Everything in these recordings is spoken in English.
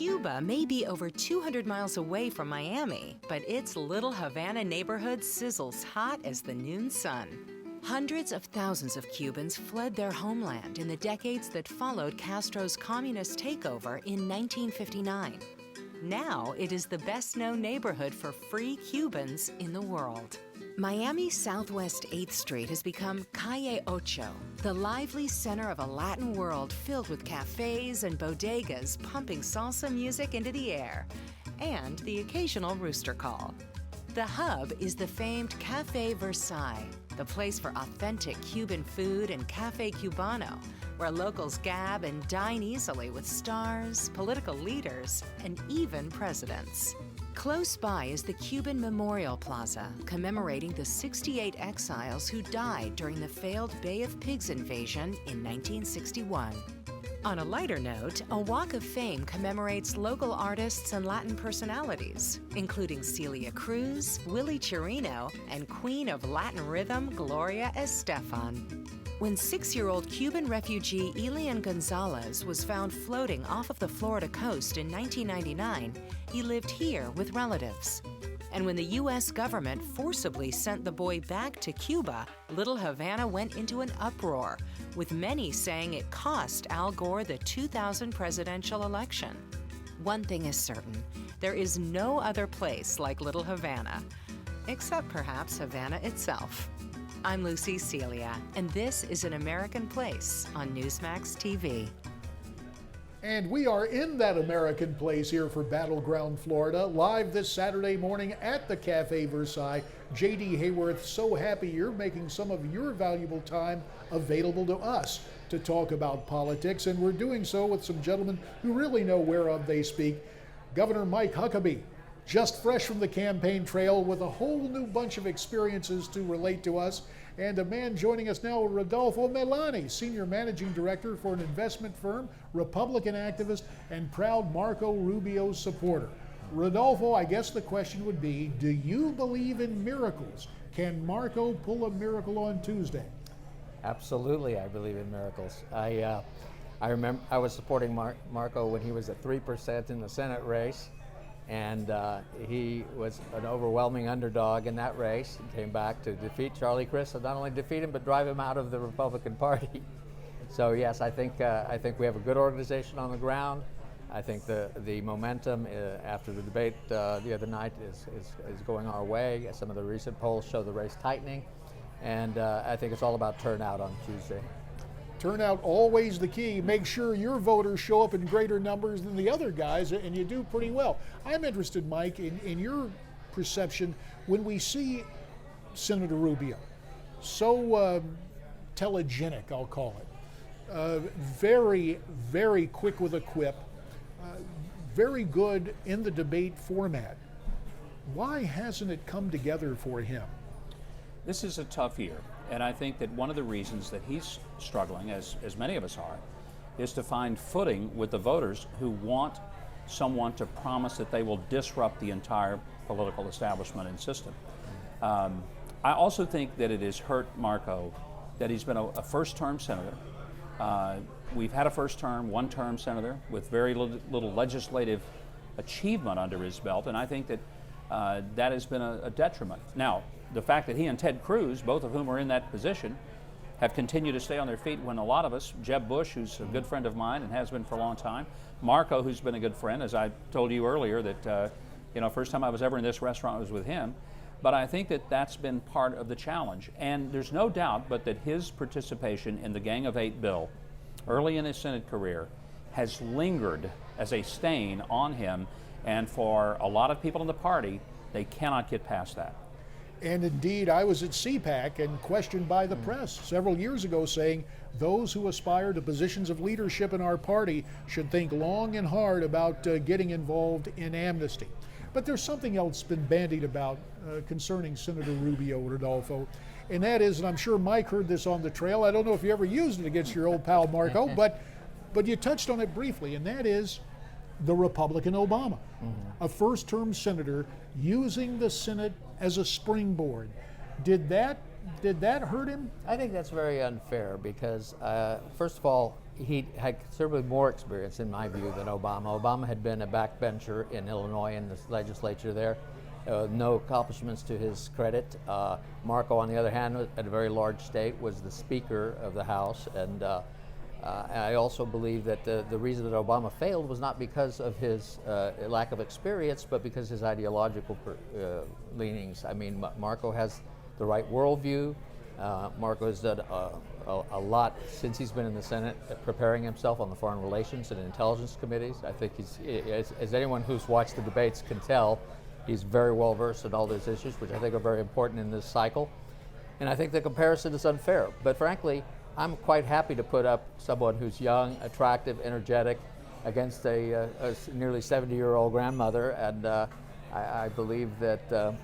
Cuba may be over 200 miles away from Miami, but its little Havana neighborhood sizzles hot as the noon sun. Hundreds of thousands of Cubans fled their homeland in the decades that followed Castro's communist takeover in 1959. Now it is the best-known neighborhood for free Cubans in the world. Miami's Southwest 8th Street has become Calle Ocho, the lively center of a Latin world filled with cafes and bodegas pumping salsa music into the air, and the occasional rooster call. The hub is the famed Café Versailles, the place for authentic Cuban food and Café Cubano, where locals gab and dine easily with stars, political leaders, and even presidents. Close by is the Cuban Memorial Plaza, commemorating the 68 exiles who died during the failed Bay of Pigs invasion in 1961. On a lighter note, a Walk of Fame commemorates local artists and Latin personalities, including Celia Cruz, Willie Chirino, and Queen of Latin Rhythm, Gloria Estefan. When 6-year-old Cuban refugee Elian Gonzalez was found floating off of the Florida coast in 1999, he lived here with relatives. And when the U.S. government forcibly sent the boy back to Cuba, Little Havana went into an uproar, with many saying it cost Al Gore the 2000 presidential election. One thing is certain, there is no other place like Little Havana, except perhaps Havana itself. I'm Lucy Celia, and this is An American Place on Newsmax TV. And we are in that American place here for Battleground, Florida, live this Saturday morning at the Café Versailles. J.D. Hayworth, so happy you're making some of your valuable time available to us to talk about politics, and we're doing so with some gentlemen who really know whereof they speak. Governor Mike Huckabee, just fresh from the campaign trail with a whole new bunch of experiences to relate to us, and a man joining us now, Rodolfo Milani, Senior Managing Director for an investment firm, Republican activist, and proud Marco Rubio supporter. Rodolfo, I guess the question would be, do you believe in miracles? Can Marco pull a miracle on Tuesday? Absolutely, I believe in miracles. I remember I was supporting Marco when he was at 3% in the Senate race. And he was an overwhelming underdog in that race. He came back to defeat Charlie Crist, and not only defeat him, but drive him out of the Republican Party. So yes, I think we have a good organization on the ground. I think the momentum after the debate the other night is going our way. Some of the recent polls show the race tightening, and I think it's all about turnout on Tuesday. Turnout always the key. Make sure your voters show up in greater numbers than the other guys, and you do pretty well. I'm interested, Mike, in your perception when we see Senator Rubio, so telegenic, I'll call it, very, very quick with a quip, very good in the debate format. Why hasn't it come together for him? This is a tough year, and I think that one of the reasons that he's struggling, as many of us are, is to find footing with the voters who want someone to promise that they will disrupt the entire political establishment and system. I also think that it has hurt Marco that he's been a first-term senator. We've had a first-term, one-term senator with very little legislative achievement under his belt, and I think that that has been a detriment. Now, the fact that he and Ted Cruz, both of whom are in that position, have continued to stay on their feet when a lot of us, Jeb Bush, who's a good friend of mine and has been for a long time, Marco, who's been a good friend, as I told you earlier, that first time I was ever in this restaurant was with him. But I think that that's been part of the challenge. And there's no doubt but that his participation in the Gang of Eight bill early in his Senate career has lingered as a stain on him. And for a lot of people in the party, they cannot get past that. And indeed, I was at CPAC and questioned by the press several years ago saying those who aspire to positions of leadership in our party should think long and hard about getting involved in amnesty. But there's something else been bandied about concerning Senator Rubio, Rodolfo, and that is, and I'm sure Mike heard this on the trail, I don't know if you ever used it against your old pal Marco, but you touched on it briefly, and that is the Republican Obama, a first-term senator using the Senate as a springboard. Did that hurt him? I think that's very unfair because, first of all, he had considerably more experience, in my view, than Obama. Obama had been a backbencher in Illinois in the legislature there. No accomplishments to his credit. Marco, on the other hand, at a very large state, was the Speaker of the House. And I also believe that the reason that Obama failed was not because of his lack of experience, but because his ideological leanings. I mean, Marco has the right worldview. Marco has done a lot since he's been in the Senate, preparing himself on the foreign relations and intelligence committees. I think as anyone who's watched the debates can tell, he's very well versed in all those issues, which I think are very important in this cycle. And I think the comparison is unfair. But frankly, I'm quite happy to put up someone who's young, attractive, energetic against a nearly 70-year-old grandmother. And I believe that the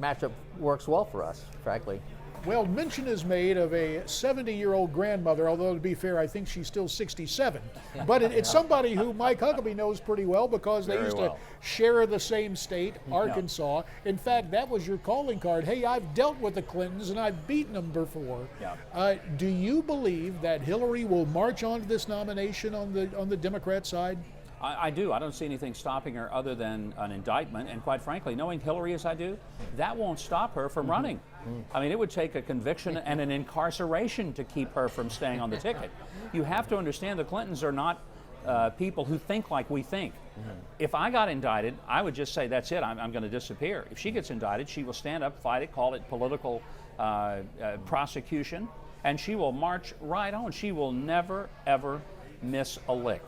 matchup works well for us, frankly. Well, mention is made of a 70-year-old grandmother, although to be fair, I think she's still 67. But it's somebody who Mike Huckabee knows pretty well because they used to share the same state, Arkansas. In fact, that was your calling card. Hey, I've dealt with the Clintons and I've beaten them before. Yeah. Do you believe that Hillary will march on to this nomination on the Democrat side? I do. I don't see anything stopping her other than an indictment. And quite frankly, knowing Hillary as I do, that won't stop her from running. I mean, it would take a conviction and an incarceration to keep her from staying on the ticket. You have to understand the Clintons are not people who think like we think. If I got indicted, I would just say, that's it, I'm going to disappear. If she gets indicted, she will stand up, fight it, call it political prosecution, and she will march right on. She will never, ever miss a lick.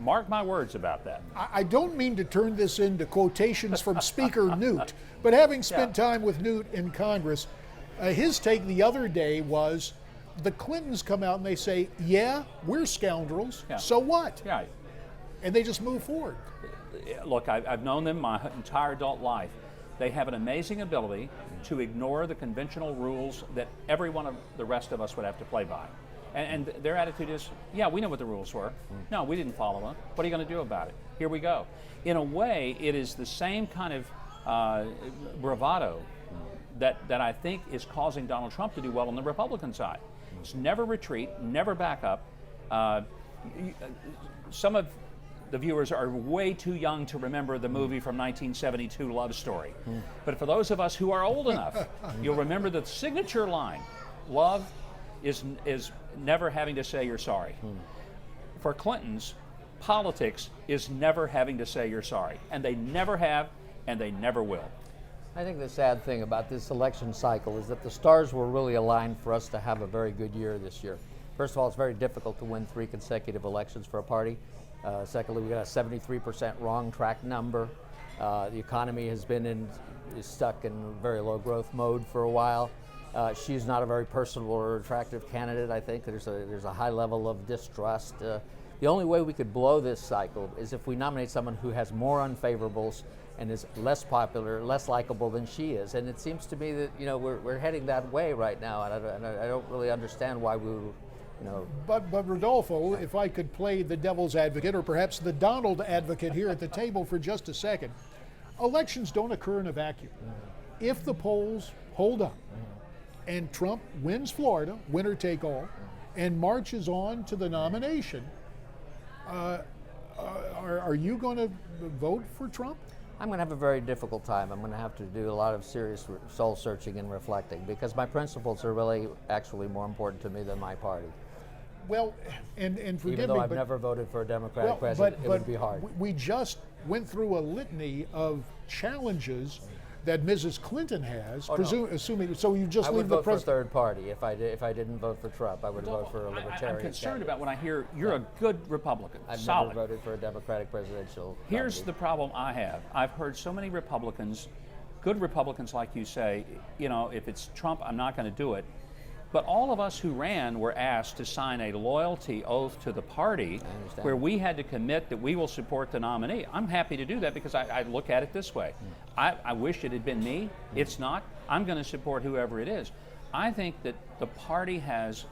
Mark my words about that. I don't mean to turn this into quotations from Speaker Newt, but having spent time with Newt in Congress, his take the other day was the Clintons come out and they say, yeah, we're scoundrels, so what? Yeah. And they just move forward. Look, I've known them my entire adult life. They have an amazing ability to ignore the conventional rules that every one of the rest of us would have to play by. And their attitude is, yeah, we know what the rules were. No, we didn't follow them. What are you going to do about it? Here we go. In a way, it is the same kind of bravado that I think is causing Donald Trump to do well on the Republican side. It's never retreat, never back up. Some of the viewers are way too young to remember the movie from 1972, Love Story. But for those of us who are old enough, you'll remember the signature line, love is never having to say you're sorry. For Clintons, politics is never having to say you're sorry. And they never have, and they never will. I think the sad thing about this election cycle is that the stars were really aligned for us to have a very good year this year. First of all, it's very difficult to win 3 consecutive elections for a party. Secondly, we got a 73% wrong track number. The economy has been is stuck in very low growth mode for a while. She's not a very personable or attractive candidate. I think there's a high level of distrust. The only way we could blow this cycle is if we nominate someone who has more unfavorables and is less popular, less likable than she is. And it seems to me that we're heading that way right now, and I don't really understand why we. But Rodolfo, if I could play the devil's advocate, or perhaps the Donald advocate here at the table for just a second, elections don't occur in a vacuum. If the polls hold up and Trump wins Florida, winner take all, and marches on to the nomination, are you going to vote for Trump? I'm going to have a very difficult time. I'm going to have to do a lot of serious soul searching and reflecting because my principles are really actually more important to me than my party. Well, and forgive me, even though I've never voted for a Democratic president, it would be hard. We just went through a litany of challenges that Mrs. Clinton has, assuming. So you just I leave would the vote for a third party if I didn't vote for Trump. I would vote for a libertarian. I'm concerned candidate. about when I hear you're a good Republican. I've solid. never voted for a Democratic presidential. Here's the problem I have. I've heard so many Republicans, good Republicans like you say, if it's Trump, I'm not going to do it. But all of us who ran were asked to sign a loyalty oath to the party where we had to commit that we will support the nominee. I'm happy to do that because I look at it this way. I wish it had been me. It's not. I'm going to support whoever it is. I think that the party has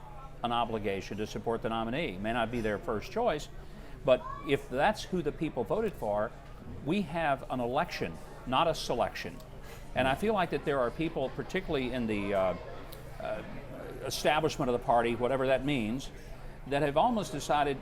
an obligation to support the nominee. It may not be their first choice, but if that's who the people voted for, we have an election, not a selection. And I feel like that there are people, particularly in the establishment of the party, whatever that means, that have almost decided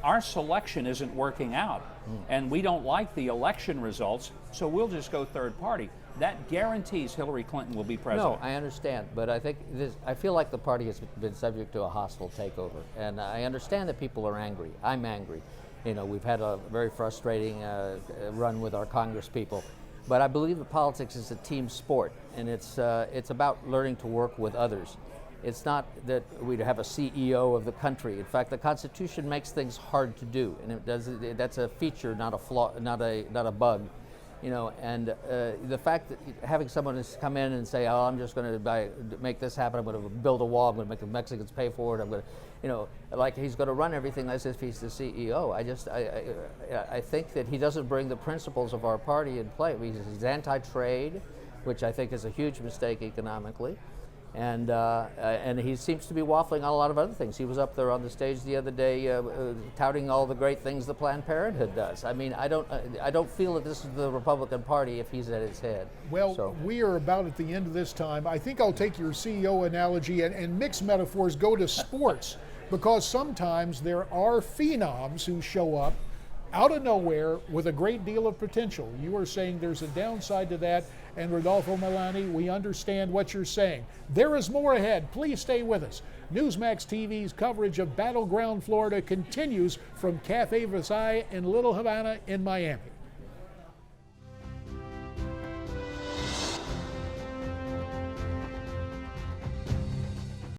our selection isn't working out, and we don't like the election results, so we'll just go third party. That guarantees Hillary Clinton will be president. No, I understand, but I think I feel like the party has been subject to a hostile takeover, and I understand that people are angry. I'm angry. You know, we've had a very frustrating run with our Congress people, but I believe that politics is a team sport, and it's about learning to work with others. It's not that we'd have a CEO of the country. In fact, the Constitution makes things hard to do, and it does. That's a feature, not a flaw, not a bug. You know, and the fact that having someone just come in and say, "Oh, I'm just going to make this happen. I'm going to build a wall. I'm going to make the Mexicans pay for it. I'm going to," you know, like he's going to run everything as if he's the CEO. I think that he doesn't bring the principles of our party in play. He's anti-trade, which I think is a huge mistake economically. And he seems to be waffling on a lot of other things. He was up there on the stage the other day touting all the great things that Planned Parenthood does. I mean, I don't feel that this is the Republican Party if he's at its head. Well, we are about at the end of this time. I think I'll take your CEO analogy and mix metaphors, go to sports, because sometimes there are phenoms who show up out of nowhere with a great deal of potential. You are saying there's a downside to that, and Rodolfo Milani, we understand what you're saying. There is more ahead. Please stay with us. Newsmax TV's coverage of Battleground, Florida continues from Cafe Versailles in Little Havana in Miami.